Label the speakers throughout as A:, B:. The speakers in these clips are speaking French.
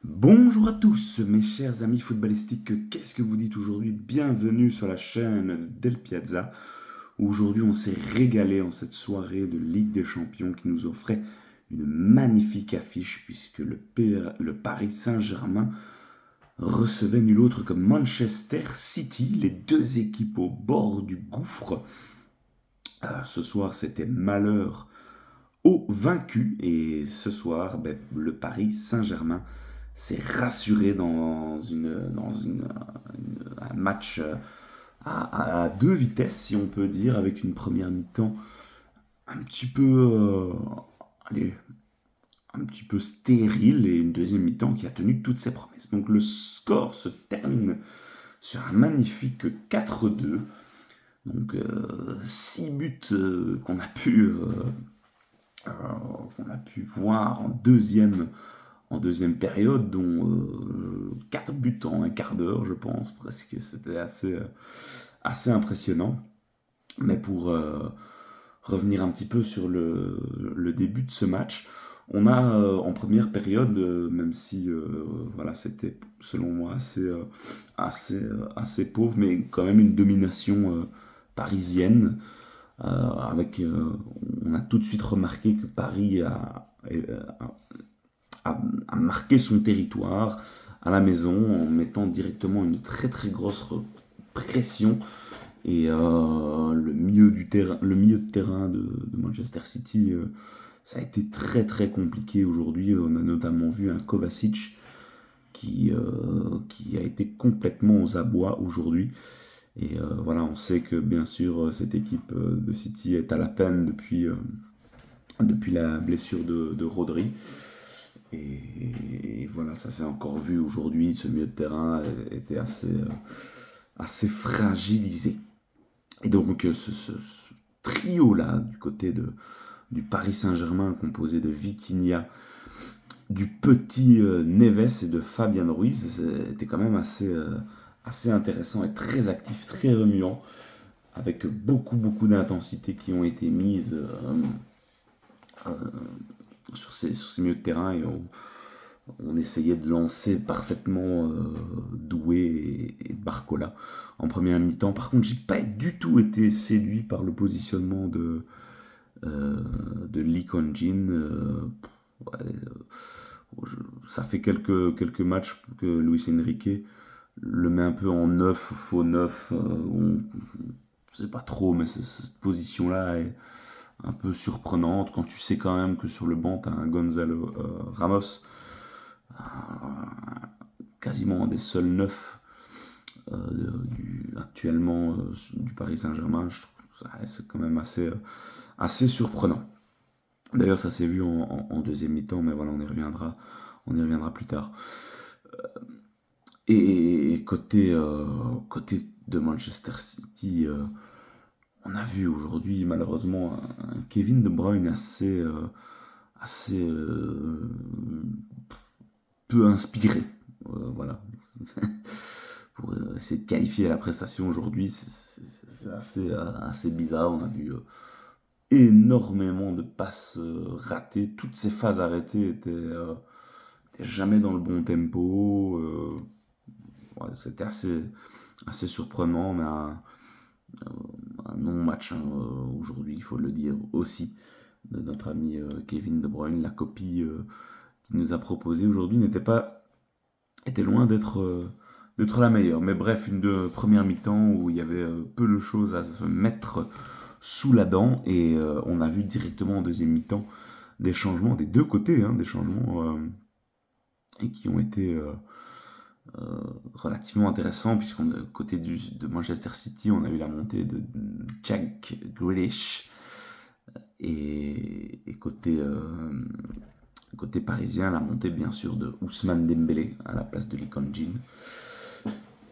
A: Bonjour à tous, mes chers amis footballistiques, qu'est-ce que vous dites aujourd'hui? Bienvenue sur la chaîne Del Piazza, où aujourd'hui on s'est régalé en cette soirée de Ligue des Champions qui nous offrait une magnifique affiche puisque le Paris Saint-Germain recevait nul autre que Manchester City, les deux équipes au bord du gouffre. Ce soir c'était malheur aux vaincus et ce soir le Paris Saint-Germain s'est rassuré un match à deux vitesses, si on peut dire, avec une première mi-temps un petit peu, allez, un petit peu stérile et une deuxième mi-temps qui a tenu toutes ses promesses. Donc le score se termine sur un magnifique 4-2. Donc 6 buts euh, qu'on a pu voir en deuxième période, dont 4 buts en un quart d'heure, je pense, presque. C'était assez impressionnant. Mais pour revenir un petit peu sur le début de ce match, on a en première période, même si voilà, c'était selon moi assez pauvre, mais quand même une domination parisienne. On a tout de suite remarqué que Paris a marqué son territoire à la maison en mettant directement une très très grosse pression et le milieu de terrain de Manchester City, ça a été très très compliqué aujourd'hui. On a notamment vu un Kovacic qui a été complètement aux abois aujourd'hui. Et voilà, on sait que bien sûr cette équipe de City est à la peine depuis la blessure de Rodri. Et voilà, ça s'est encore vu aujourd'hui. Ce milieu de terrain était assez fragilisé. Et donc ce trio-là, du côté du Paris Saint-Germain, composé de Vitinha, du petit Neves et de Fabian Ruiz, était quand même assez intéressant et très actif, très remuant, avec beaucoup d'intensité qui ont été mises sur ces milieux de terrain et on essayait de lancer parfaitement Doué et Barcola en première mi-temps. Par contre, j'ai pas du tout été séduit par le positionnement de Lee Kon-jin. Ouais, ça fait quelques matchs que Luis Enrique le met un peu en neuf, faux neuf. Je sais pas trop, mais cette position-là est un peu surprenante quand tu sais quand même que sur le banc, tu as un Gonzalo Ramos, quasiment un des seuls neufs actuellement du Paris Saint-Germain. Je trouve que c'est quand même assez surprenant. D'ailleurs, ça s'est vu en deuxième mi-temps, mais voilà, on y reviendra plus tard. Et côté de Manchester City, on a vu aujourd'hui malheureusement un Kevin De Bruyne assez peu inspiré. Voilà. Pour essayer de qualifier la prestation aujourd'hui, c'est assez bizarre. On a vu énormément de passes ratées. Toutes ces phases arrêtées étaient jamais dans le bon tempo. Ouais, c'était assez surprenant, mais un non-match hein, aujourd'hui, il faut le dire aussi, de notre ami Kevin De Bruyne. La copie qu'il nous a proposée aujourd'hui était loin d'être la meilleure. Mais bref, première mi-temps où il y avait peu de choses à se mettre sous la dent et on a vu directement en deuxième mi-temps des changements des deux côtés, hein, des changements et qui ont été relativement intéressants puisqu'on côté de Manchester City, on a eu la montée de Jack Grealish et côté parisien, la montée bien sûr de Ousmane Dembélé à la place de Lee Kon-jin.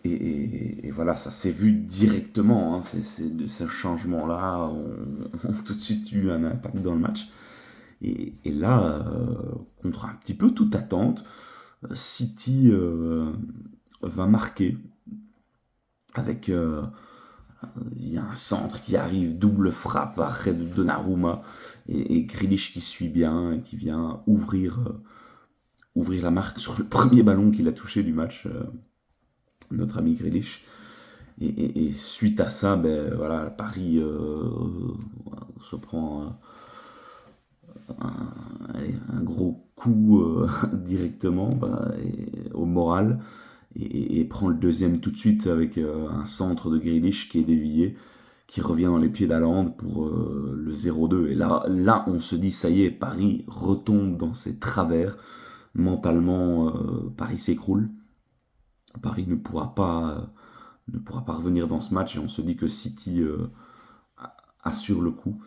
A: Et voilà, ça s'est vu directement. Hein, de ces changements-là ont tout de suite eu un impact dans le match. Et là, contre un petit peu toute attente, City va marquer avec il y a un centre qui arrive, double frappe arrêt de Donnarumma et Grealish qui suit bien et qui vient ouvrir la marque sur le premier ballon qu'il a touché du match, notre ami Grealish. Et suite à ça, ben, voilà, Paris se prend un gros coup directement au moral et prend le deuxième tout de suite avec un centre de Grealish qui est dévié, qui revient dans les pieds d'Haaland pour le 0-2. Et là, on se dit, ça y est, Paris retombe dans ses travers. Mentalement, Paris s'écroule. Paris ne pourra pas revenir dans ce match et on se dit que City assure le coup.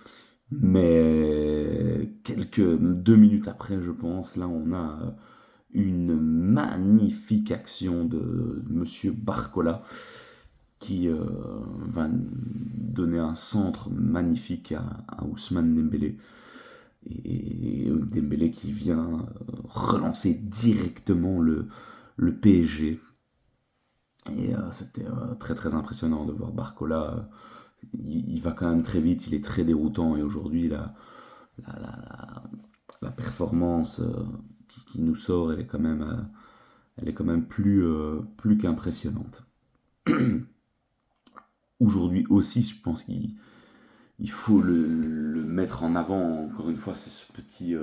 A: Mais quelques 2 minutes après, je pense, là on a une magnifique action de Monsieur Barcola qui va donner un centre magnifique à Ousmane Dembélé. Et Dembélé qui vient relancer directement le PSG. Et c'était très très impressionnant de voir Barcola. Il va quand même très vite, il est très déroutant. Et aujourd'hui, la, la- la performance qui nous sort, elle est quand même plus qu'impressionnante. Aujourd'hui aussi, je pense qu'il faut le mettre en avant. Encore une fois, c'est ce petit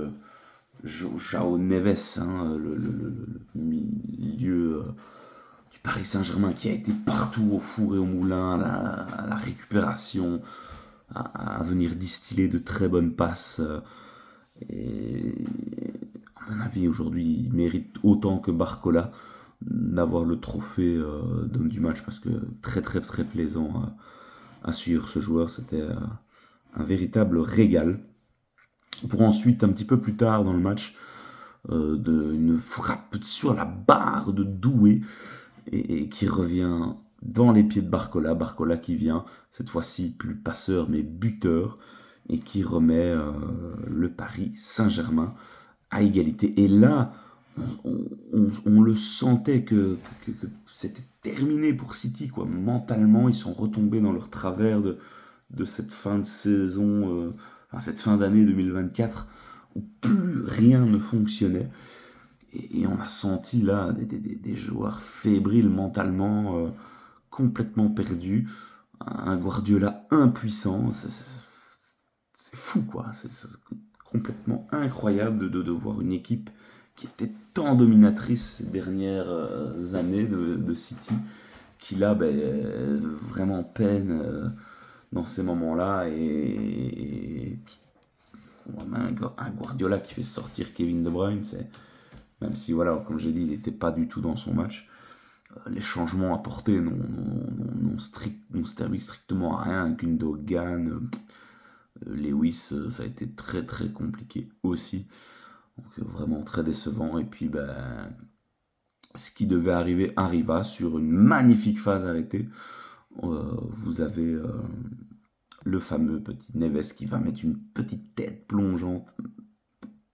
A: João Neves, hein, le milieu du Paris Saint-Germain qui a été partout au four et au moulin, à la récupération, à venir distiller de très bonnes passes. Et à mon avis, aujourd'hui, il mérite autant que Barcola d'avoir le trophée d'homme du match parce que très très très plaisant à suivre ce joueur. C'était un véritable régal. Pour ensuite, un petit peu plus tard dans le match, une frappe sur la barre de Doué et qui revient dans les pieds de Barcola. Barcola qui vient, cette fois-ci plus passeur mais buteur, et qui remet le Paris Saint-Germain à égalité. Et là, on le sentait que c'était terminé pour City, quoi. Mentalement, ils sont retombés dans leur travers de cette fin de saison, cette fin d'année 2024, où plus rien ne fonctionnait. Et on a senti là des joueurs fébriles mentalement, complètement perdus. Un Guardiola impuissant. C'est fou, quoi. C'est complètement incroyable de voir une équipe qui était tant dominatrice ces dernières années de City, qui là, ben, vraiment peine dans ces moments-là et un Guardiola qui fait sortir Kevin De Bruyne, même si voilà, comme j'ai dit, il n'était pas du tout dans son match. Les changements apportés n'ont servi strictement à rien. Gundogan, Lewis, ça a été très très compliqué aussi. Donc vraiment très décevant. Et puis ben, ce qui devait arriver arriva sur une magnifique phase arrêtée. Vous avez le fameux petit Neves qui va mettre une petite tête plongeante.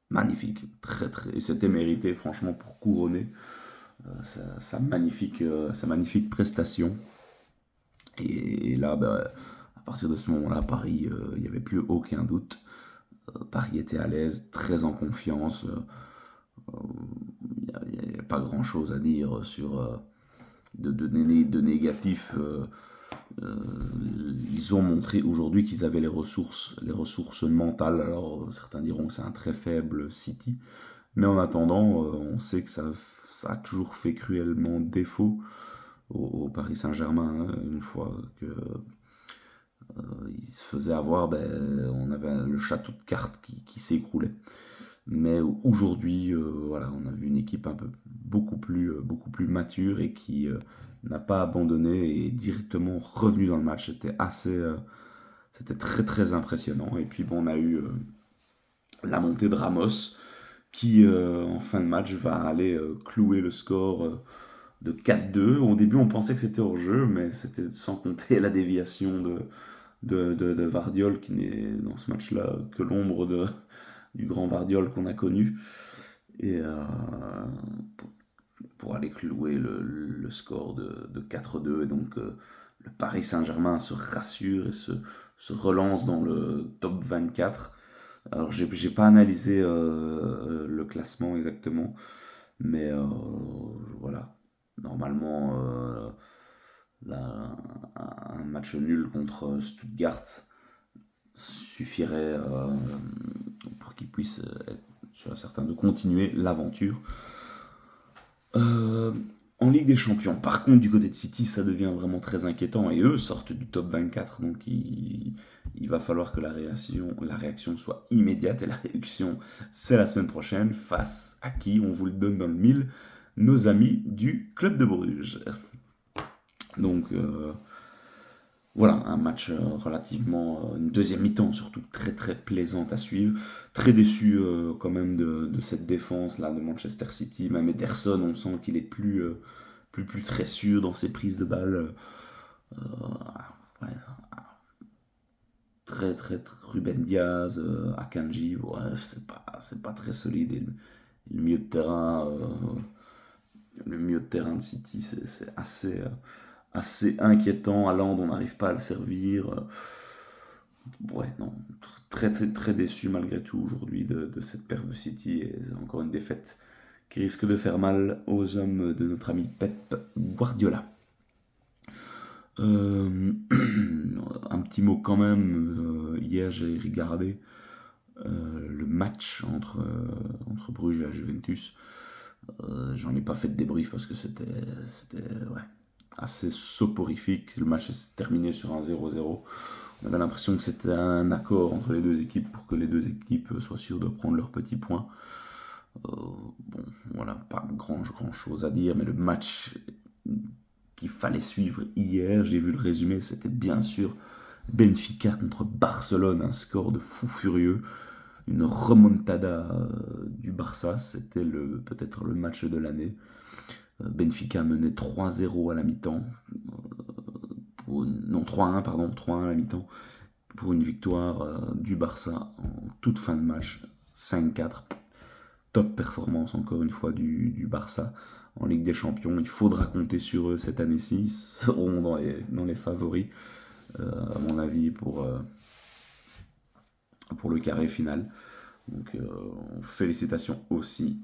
A: Magnifique, très très. Et c'était mérité franchement pour couronner sa magnifique prestation. Et là, ben, à partir de ce moment-là, Paris, il n'y avait plus aucun doute. Paris était à l'aise, très en confiance. Il n'y a pas grand-chose à dire sur de négatif. Ils ont montré aujourd'hui qu'ils avaient les ressources mentales. Alors certains diront que c'est un très faible City, mais en attendant, on sait que ça a toujours fait cruellement défaut au Paris Saint-Germain, hein, une fois que il se faisait avoir, ben, on avait le château de cartes qui s'écroulait. Mais aujourd'hui, voilà, on a vu une équipe beaucoup plus mature et qui n'a pas abandonné et est directement revenu dans le match. C'était très très impressionnant. Et puis bon, on a eu la montée de Ramos qui, en fin de match, va aller clouer le score de 4-2. Au début, on pensait que c'était hors jeu, mais c'était sans compter la déviation de Vardiol qui n'est dans ce match-là que l'ombre du grand Vardiol qu'on a connu. Et pour aller clouer le score de 4-2. Et donc le Paris Saint-Germain se rassure et se relance dans le top 24. Alors j'ai pas analysé le classement exactement, Mais voilà, normalement, un match nul contre Stuttgart suffirait pour qu'ils puissent être certains de continuer l'aventure. Euh, En Ligue des Champions, par contre, du côté de City, ça devient vraiment très inquiétant. Et eux sortent du top 24, donc il va falloir que la réaction soit immédiate. Et la réaction, c'est la semaine prochaine, face à qui, on vous le donne dans le mille, nos amis du Club de Bruges. Donc voilà, un match relativement, une deuxième mi-temps surtout très très plaisante à suivre. Très déçu quand même de cette défense là de Manchester City. Même Ederson, on sent qu'il est plus très sûr dans ses prises de balles. Ouais, très Ruben Diaz, Akanji, ouais, c'est pas très solide. Et le milieu de terrain, de City, c'est assez inquiétant. Haaland, on n'arrive pas à le servir. Ouais, non, très déçu malgré tout aujourd'hui de cette perte de City. Et c'est encore une défaite qui risque de faire mal aux hommes de notre ami Pep Guardiola. Un petit mot quand même. Hier, j'ai regardé le match entre Bruges et la Juventus. J'en ai pas fait de débrief parce que c'était ouais, assez soporifique. Le match s'est terminé sur un 0-0. On avait l'impression que c'était un accord entre les deux équipes pour que les deux équipes soient sûres de prendre leurs petits points. Bon, voilà, pas grand chose à dire, mais le match qu'il fallait suivre hier, j'ai vu le résumé, c'était bien sûr Benfica contre Barcelone, un score de fou furieux, une remontada du Barça, c'était peut-être le match de l'année. Benfica menait 3-0 à la mi-temps, non 3-1 pardon, 3-1 à la mi-temps, pour une victoire du Barça en toute fin de match, 5-4. Top performance encore une fois du Barça en Ligue des Champions. Il faudra compter sur eux cette année-ci. Ils seront dans les favoris, à mon avis, pour le carré final. Donc félicitations aussi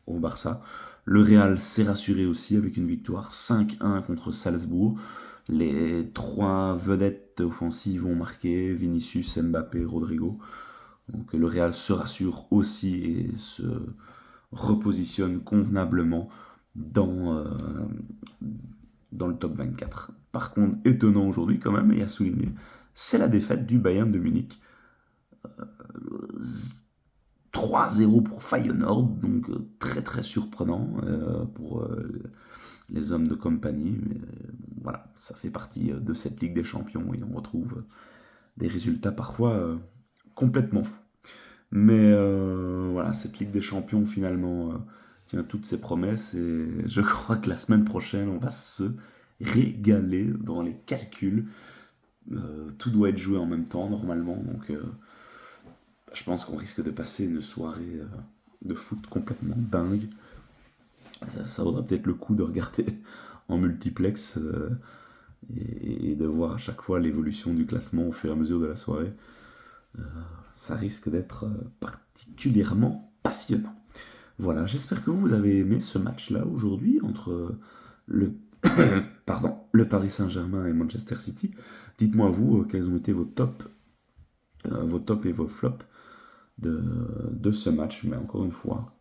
A: au Barça. Le Real s'est rassuré aussi avec une victoire 5-1 contre Salzbourg. Les trois vedettes offensives ont marqué, Vinicius, Mbappé, Rodrigo. Donc le Real se rassure aussi et se repositionne convenablement dans le top 24. Par contre, étonnant aujourd'hui quand même, et à souligner, c'est la défaite du Bayern de Munich. 3-0 pour Feyenoord, donc très surprenant pour les hommes de compagnie. Mais voilà, ça fait partie de cette Ligue des Champions et on retrouve des résultats parfois complètement fous. Mais voilà, cette Ligue des Champions finalement tient toutes ses promesses et je crois que la semaine prochaine on va se régaler dans les calculs. Tout doit être joué en même temps normalement, donc je pense qu'on risque de passer une soirée de foot complètement dingue. Ça vaudra peut-être le coup de regarder en multiplex et de voir à chaque fois l'évolution du classement au fur et à mesure de la soirée. Ça risque d'être particulièrement passionnant. Voilà, j'espère que vous avez aimé ce match-là aujourd'hui entre le Paris Saint-Germain et Manchester City. Dites-moi vous quels ont été vos tops et vos flops de ce match. Mais encore une fois,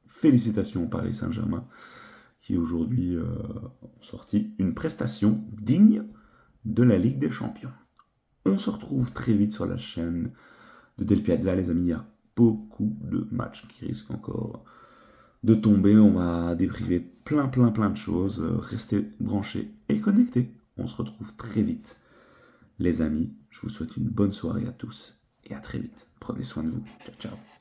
A: félicitations au Paris Saint-Germain qui aujourd'hui ont sorti une prestation digne de la Ligue des Champions. On se retrouve très vite sur la chaîne de Del Piazza, les amis. Il y a beaucoup de matchs qui risquent encore de tomber. On va débriefer plein de choses. Restez branchés et connectés. On se retrouve très vite, les amis. Je vous souhaite une bonne soirée à tous et à très vite. Prenez soin de vous. Ciao, ciao.